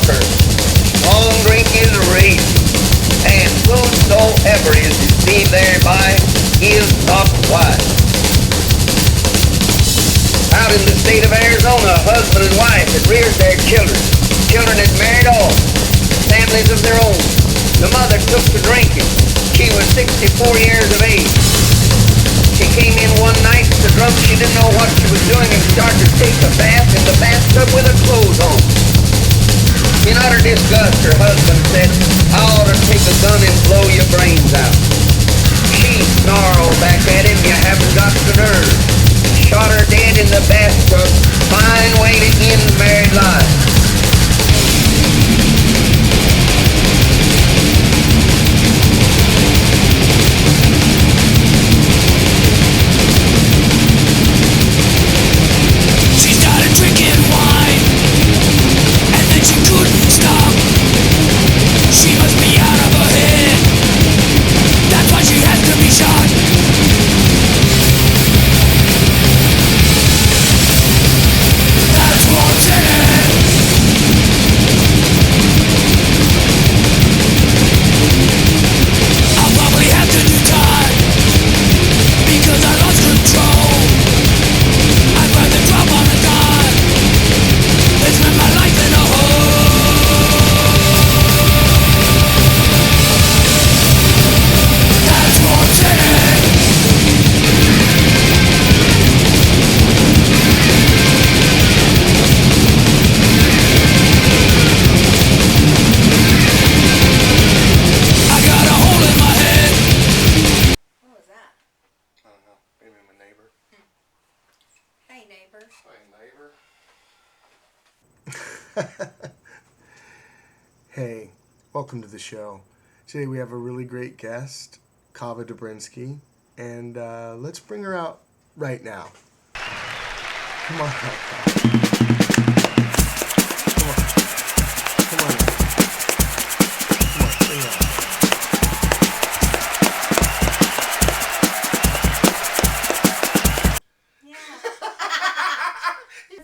talker. Long drink is rage, and whosoever is deceived thereby is not wise. Out in the state of Arizona, a husband and wife had reared their children. Children had married off, families of their own. The mother took to drinking. She was 64 years of age. She came in one night so drunk she didn't know what she was doing and started to take a bath in the bathtub with her clothes on. In utter disgust, her husband said, "I ought to take a gun and blow your brains out." She snarled back at him, "You haven't got the nerve." Shot her dead in the bathtub. Fine way to end married life. Hey, welcome to the show. Today we have a really great guest, Khava Dobrenski, and let's bring her out right now. Come on, Khava. Come on. Come on. Come on, sing out.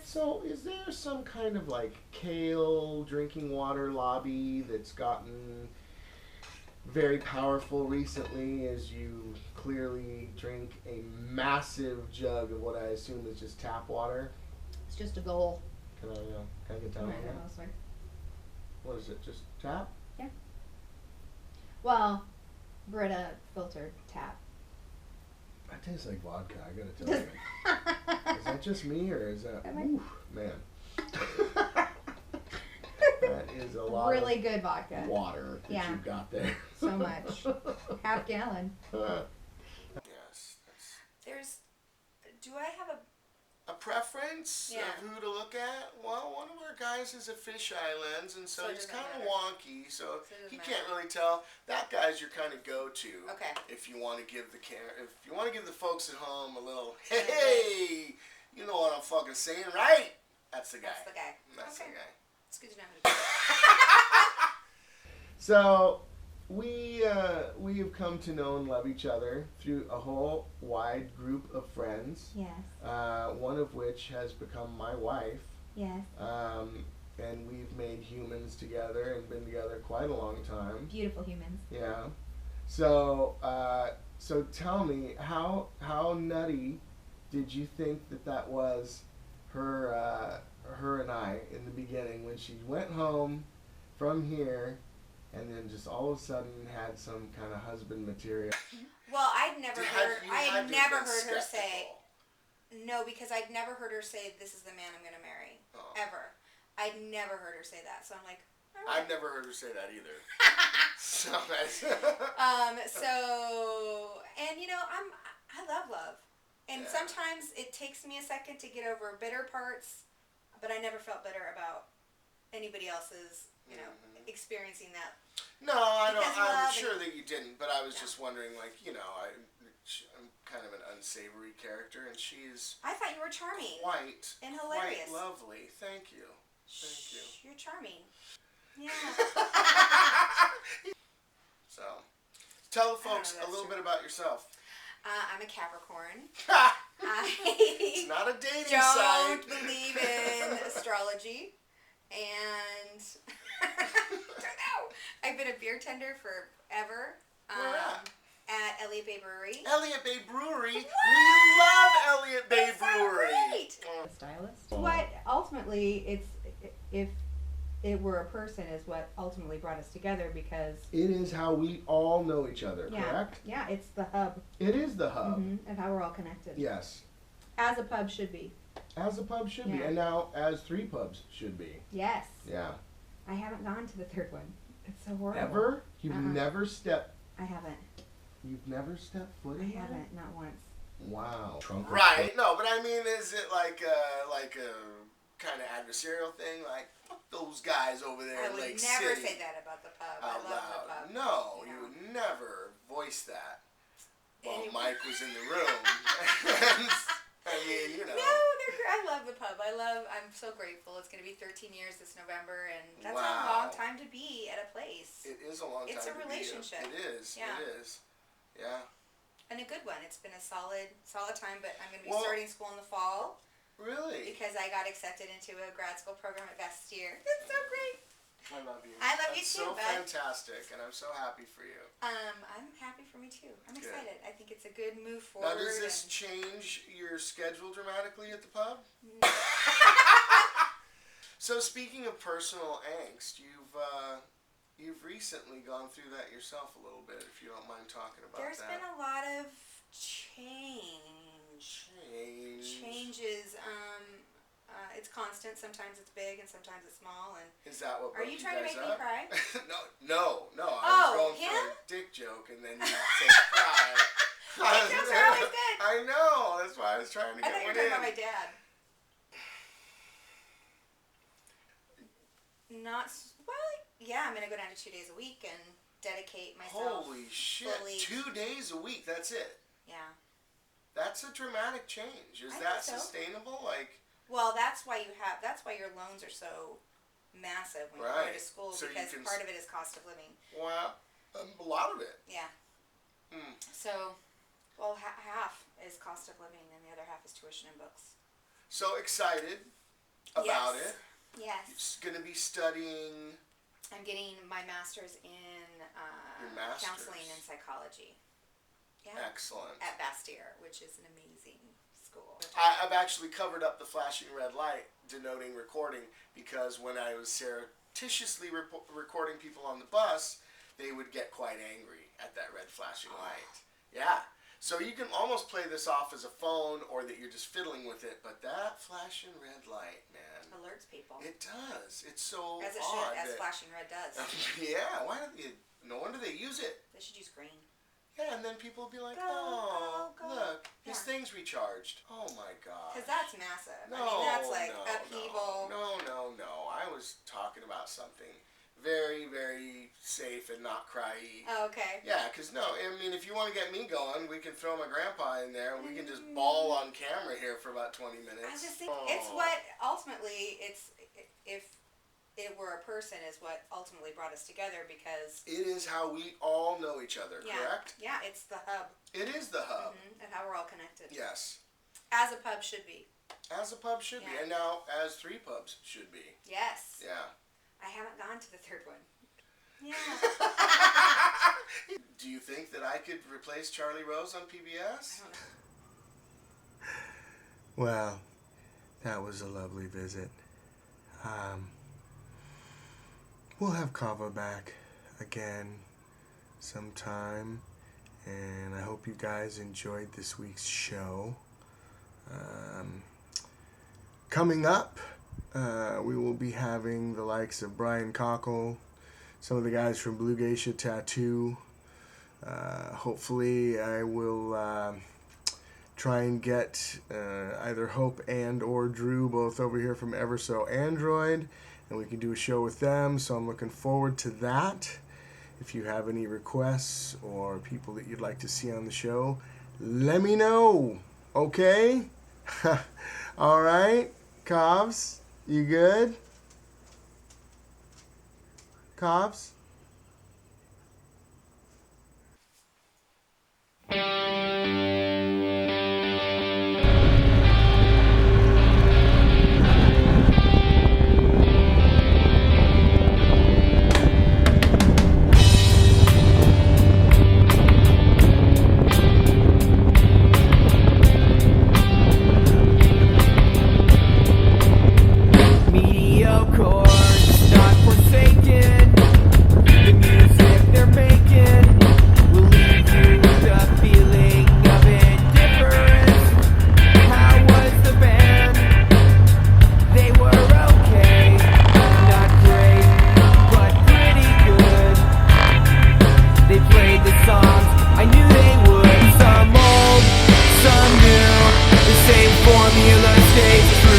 So, is there some kind of like kale drinking water lobby that's gotten very powerful recently as you clearly drink a massive jug of what I assume is just tap water? It's just a goal. Can I get down on that? Mostly. What is it, just tap? Yeah. Well, Brita filtered tap. That tastes like vodka, I gotta tell you. Is that just me, or is that... Oof, man. That is a lot really of good vodka. Water that you've got there. So much. Half gallon. Yes. Do I have A preference Yeah. of who to look at? Well, one of our guys is a fisheye lens, and so So it he's doesn't kind of matter. wonky, so So it he doesn't can't matter. really tell. That guy's your kind of go-to. Okay. If you want to give the folks at home a little, hey, you know what I'm fucking saying, right? That's the guy. That's the guy. That's Okay. the guy. It's good to know who to do. So we have come to know and love each other through a whole wide group of friends. Yes. One of which has become my wife. Yes. And we've made humans together and been together quite a long time. Beautiful humans. Yeah. So so tell me, how nutty did you think that was her and I in the beginning when she went home from here and then just all of a sudden had some kind of husband material? Well, I had never heard her skeptical. say no, because I'd never heard her say, "This is the man I'm going to marry," ever. I'd never heard her say that, so I'm like, all right. I've never heard her say that either. So that's and you know, I love, and sometimes it takes me a second to get over bitter parts, but I never felt bitter about anybody else's, experiencing that. No, I don't. Because I'm love sure and- that you didn't, but I was just wondering, like, I'm kind of an unsavory character, and she's I thought you were charming quite and hilarious. quite lovely. Thank you. Thank you. You're charming. Yeah. So, tell the I don't folks know, a that's little true. bit about yourself. I'm a Capricorn. It's I not a dating don't site. believe in astrology, and I've been a beer tender forever. Where at? At Elliott Bay Brewery. Elliott Bay Brewery. What? We love Elliott Bay It's so Brewery. great. The stylist. What ultimately it's if it were a person is what ultimately brought us together because It is how we all know each other, yeah, correct? yeah, it's the hub It is the hub. of how we're all connected. Yes. As a pub should be. As a pub should be. Yeah. And now as 3 pubs should be. Yes. Yeah. I haven't gone to the third one. It's so horrible. Ever? You've Uh-uh. never stepped I never stepped foot in there? haven't, not once. Wow. Right. No, but I mean, is it like a kind of adversarial thing? Like, fuck those guys over there I in would Lake never City. say that about the pub. I Out love loud. the pub. No, You you know. would never voice that while Anyway. Mike was in the room. I mean, you know. No, they're great. I love the pub. I'm so grateful. It's going to be 13 years this November, and that's a Wow. long time to be at a place. It is a long time It's a to be relationship. It is. Yeah. It is. Yeah. And a good one. It's been a solid time, but I'm going to be Well- starting school in the fall Really? because I got accepted into a grad school program at Bastyr. It's so great. I love you. I love you That's too, so bud. fantastic, and I'm so happy for you. I'm happy for me too. I'm Good. excited. I think it's a good move forward. Now, does this change your schedule dramatically at the pub? So, speaking of personal angst, you've recently gone through that yourself a little bit, if you don't mind talking about There's that. been a lot of changes. It's constant. Sometimes it's big and sometimes it's small. And Is that what are broke you trying to guys make me up? cry? No. I Oh, was going him? for a dick joke, and then you say cry. Dick jokes are always good. I know. That's why I was trying to I get thought you were one talking in. about my dad. Yeah, I'm gonna go down to 2 days a week and dedicate myself. Holy shit! fully. 2 days a week. That's it. Yeah. That's a dramatic change. Is I that think so. sustainable? Like, Well, that's why your loans are so massive when you go Right. to school So you because can part of it is cost of living. wow, a lot of it. Yeah. Hmm. So, well, half is cost of living and the other half is tuition and books. So excited about Yes. it. Yes. It's going to be studying. I'm getting my master's in Your master's. counseling and psychology. Yeah. Excellent. At Bastyr, which is an amazing school. I've actually covered up the flashing red light denoting recording because when I was surreptitiously recording people on the bus, they would get quite angry at that red flashing light. Yeah. So you can almost play this off as a phone or that you're just fiddling with it, but that flashing red light, man, Alerts people. it does. It's so As it odd should, as that- flashing red does. Yeah, why don't you? No wonder they use it. They should use green. Yeah, and then people will be like, Go, oh, go, go." look, his Yeah. thing's recharged. Oh my god. Because that's massive. No, I mean, that's like no, upheaval. No. I was talking about something very, very safe and not cryy. Oh, okay. Yeah, because no, I mean, if you want to get me going, we can throw my grandpa in there and we can just bawl on camera here for about 20 minutes. I just think it's what ultimately if it were a person is what ultimately brought us together because It is how we all know each other, yeah, correct? yeah, it's the hub It is the hub. and how we're all connected. Yes. As a pub should be. As a pub should be. Yeah. And now as 3 pubs should be. Yes. Yeah. I haven't gone to the third one. Yeah. Do you think that I could replace Charlie Rose on PBS? I don't know. Well, that was a lovely visit. We'll have Khava back again sometime, and I hope you guys enjoyed this week's show. Coming up, we will be having the likes of Brian Cockle, some of the guys from Blue Geisha Tattoo. Hopefully I will try and get either Hope and or Drew both over here from Ever So Android, and we can do a show with them, so I'm looking forward to that. If you have any requests or people that you'd like to see on the show, let me know, okay? All right, Cobbs, you good? Cobbs?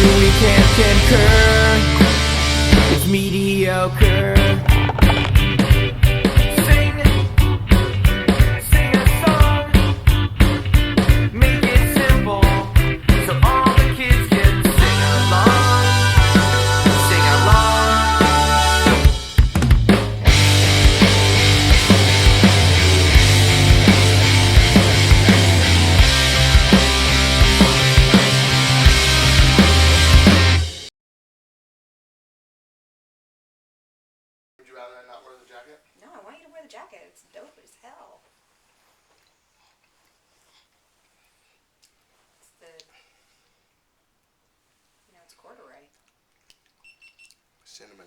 we can't concur. It's mediocre. Sing a song. Make it simple so all the kids can sing along. Sing along. Would you rather I not wear the jacket? No, I want you to wear the jacket. It's dope as hell. It's it's corduroy. Cinnamon.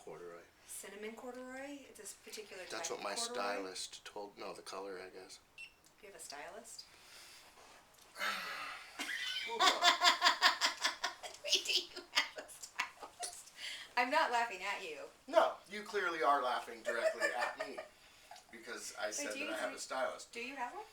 Corduroy. Cinnamon corduroy? It's this particular type That's what of my corduroy? stylist told. No, the color, I guess. Do you have a stylist? Wait, do you have a stylist? I'm not laughing at you. No, you clearly are laughing directly at me because I said do you that I have a stylist. Do you have one?